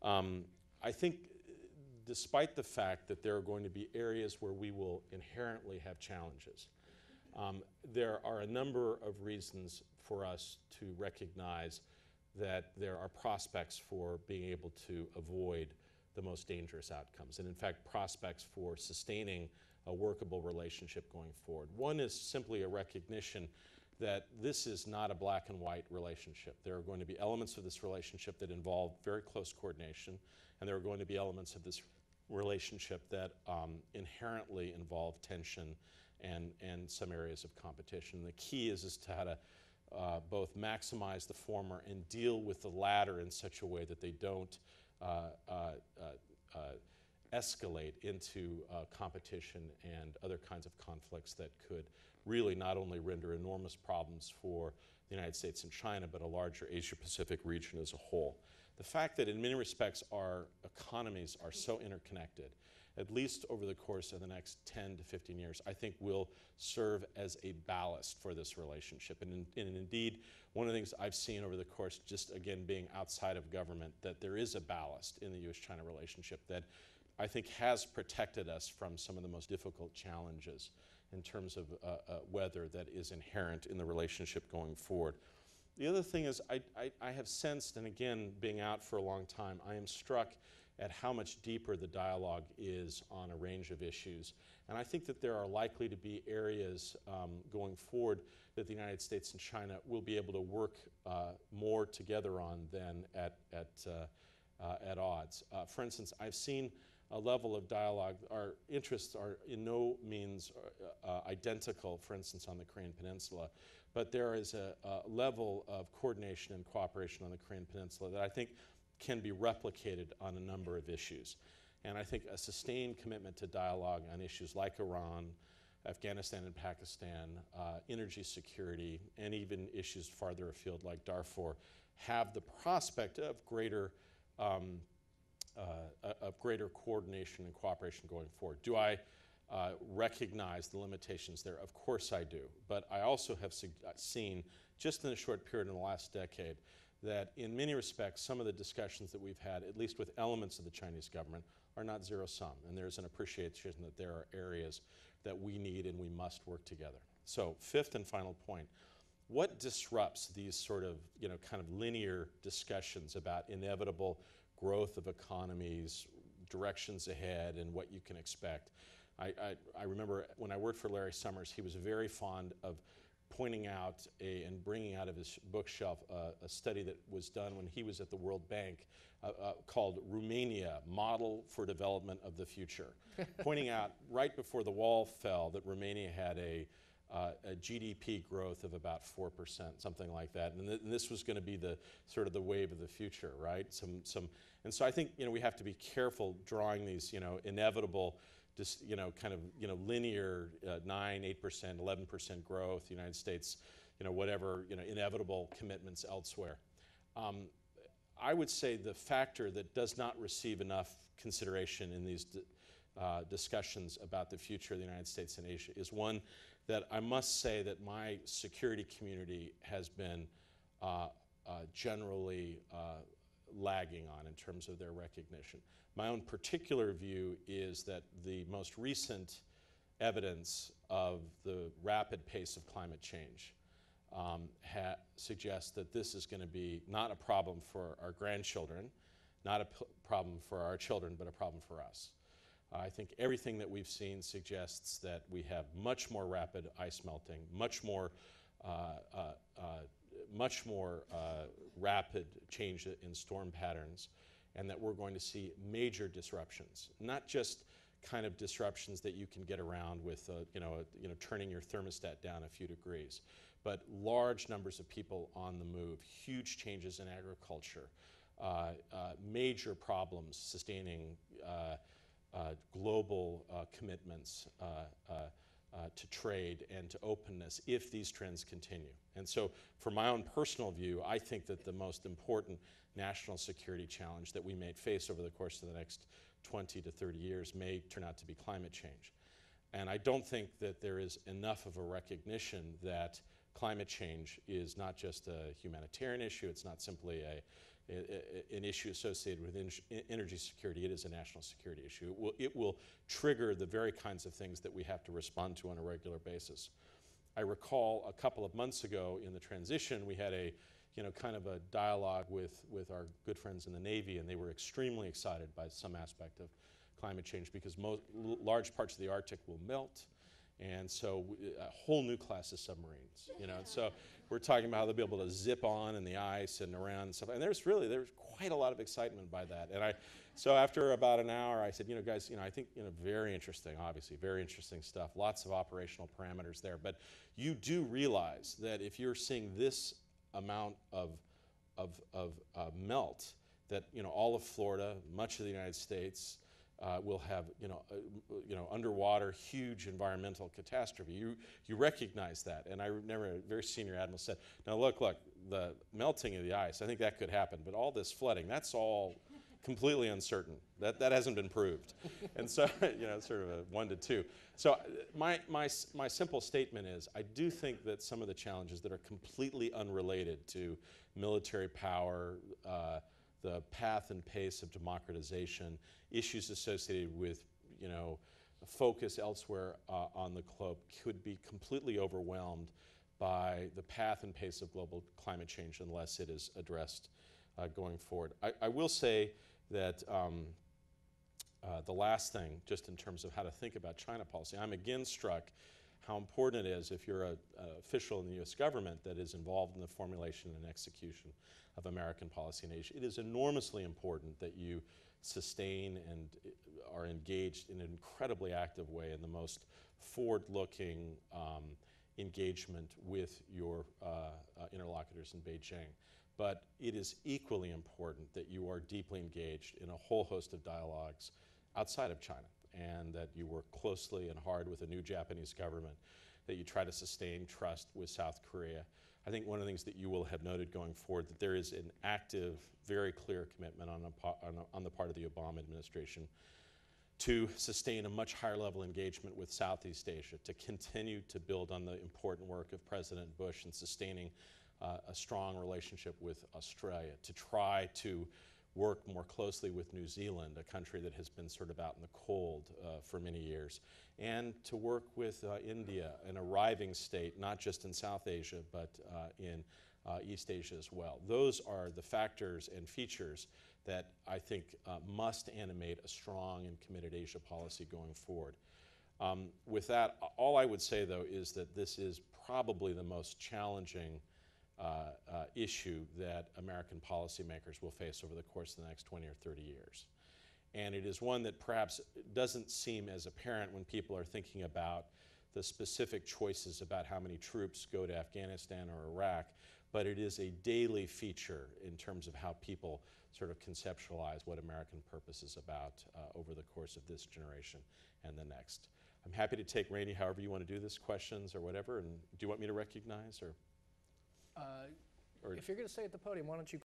I think despite the fact that there are going to be areas where we will inherently have challenges, there are a number of reasons for us to recognize that there are prospects for being able to avoid the most dangerous outcomes, and in fact prospects for sustaining a workable relationship going forward. One is simply a recognition that this is not a black and white relationship. There are going to be elements of this relationship that involve very close coordination, and there are going to be elements of this relationship that inherently involve tension and some areas of competition. The key is to how to both maximize the former and deal with the latter in such a way that they don't escalate into competition and other kinds of conflicts that could really not only render enormous problems for the United States and China, but a larger Asia-Pacific region as a whole. The fact that in many respects our economies are so interconnected, at least over the course of the next 10 to 15 years, I think will serve as a ballast for this relationship. And indeed, one of the things I've seen over the course, just again being outside of government, that there is a ballast in the U.S.-China relationship that I think has protected us from some of the most difficult challenges in terms of weather that is inherent in the relationship going forward. The other thing is I have sensed, and again, being out for a long time, I am struck at how much deeper the dialogue is on a range of issues. And I think that there are likely to be areas going forward that the United States and China will be able to work more together on than at odds. For instance, I've seen a level of dialogue. Our interests are in no means identical, for instance, on the Korean Peninsula, but there is a level of coordination and cooperation on the Korean Peninsula that I think can be replicated on a number of issues. And I think a sustained commitment to dialogue on issues like Iran, Afghanistan and Pakistan, energy security, and even issues farther afield like Darfur have the prospect of greater coordination and cooperation going forward. Do I recognize the limitations there? Of course I do. But I also have seen, just in a short period in the last decade, that in many respects, some of the discussions that we've had, at least with elements of the Chinese government, are not zero-sum. And there's an appreciation that there are areas that we need and we must work together. So, fifth and final point, what disrupts these sort of, kind of linear discussions about inevitable growth of economies, directions ahead, and what you can expect? I remember when I worked for Larry Summers, he was very fond of pointing out and bringing out of his bookshelf a study that was done when he was at the World Bank called Romania, Model for Development of the Future, pointing out right before the wall fell that Romania had a GDP growth of about 4%, something like that, and this was going to be the sort of the wave of the future, right? And so I think we have to be careful drawing these inevitable, just kind of linear 9, 8%, 11% growth. The United States, whatever inevitable commitments elsewhere. I would say the factor that does not receive enough consideration in these discussions about the future of the United States and Asia is one that I must say that my security community has been generally lagging on in terms of their recognition. My own particular view is that the most recent evidence of the rapid pace of climate change suggests that this is going to be not a problem for our grandchildren, not a problem for our children, but a problem for us. I think everything that we've seen suggests that we have much more rapid ice melting, much more rapid change in storm patterns, and that we're going to see major disruptions, not just kind of disruptions that you can get around with turning your thermostat down a few degrees, but large numbers of people on the move, huge changes in agriculture, major problems sustaining global commitments to trade and to openness if these trends continue. And so for my own personal view, I think that the most important national security challenge that we may face over the course of the next 20 to 30 years may turn out to be climate change. And I don't think that there is enough of a recognition that climate change is not just a humanitarian issue, it's not simply an issue associated with energy security. It is a national security issue. It will trigger the very kinds of things that we have to respond to on a regular basis. I recall a couple of months ago in the transition, we had a kind of a dialogue with our good friends in the Navy, and they were extremely excited by some aspect of climate change because large parts of the Arctic will melt, and so a whole new class of submarines, and so we're talking about how they'll be able to zip on in the ice and around and stuff, and there's quite a lot of excitement by that. And so after about an hour, I said, guys, I think, very interesting, obviously, very interesting stuff, lots of operational parameters there, but you do realize that if you're seeing this amount of melt, that all of Florida, much of the United States, will have underwater huge environmental catastrophe. You recognize that, and I remember a very senior admiral said, "Now look, the melting of the ice, I think that could happen, but all this flooding, that's all completely uncertain. That hasn't been proved." And so sort of a 1 to 2. So my simple statement is, I do think that some of the challenges that are completely unrelated to military power, the path and pace of democratization, issues associated with focus elsewhere on the globe, could be completely overwhelmed by the path and pace of global climate change unless it is addressed going forward. I will say that the last thing, just in terms of how to think about China policy, I'm again struck how important it is if you're an official in the U.S. government that is involved in the formulation and execution of American policy in Asia. It is enormously important that you sustain and are engaged in an incredibly active way in the most forward-looking engagement with your interlocutors in Beijing. But it is equally important that you are deeply engaged in a whole host of dialogues outside of China, and that you work closely and hard with the new Japanese government, that you try to sustain trust with South Korea. I think one of the things that you will have noted going forward, that there is an active, very clear commitment on the part of the Obama administration to sustain a much higher level engagement with Southeast Asia, to continue to build on the important work of President Bush in sustaining a strong relationship with Australia, to try to work more closely with New Zealand, a country that has been sort of out in the cold for many years, and to work with India, an arriving state, not just in South Asia, but in East Asia as well. Those are the factors and features that I think must animate a strong and committed Asia policy going forward. With that, all I would say, though, is that this is probably the most challenging issue that American policymakers will face over the course of the next 20 or 30 years. And it is one that perhaps doesn't seem as apparent when people are thinking about the specific choices about how many troops go to Afghanistan or Iraq, but it is a daily feature in terms of how people sort of conceptualize what American purpose is about over the course of this generation and the next. I'm happy to take, Rainey, however you want to do this, questions or whatever, and do you want me to recognize, or If you're going to stay at the podium, why don't you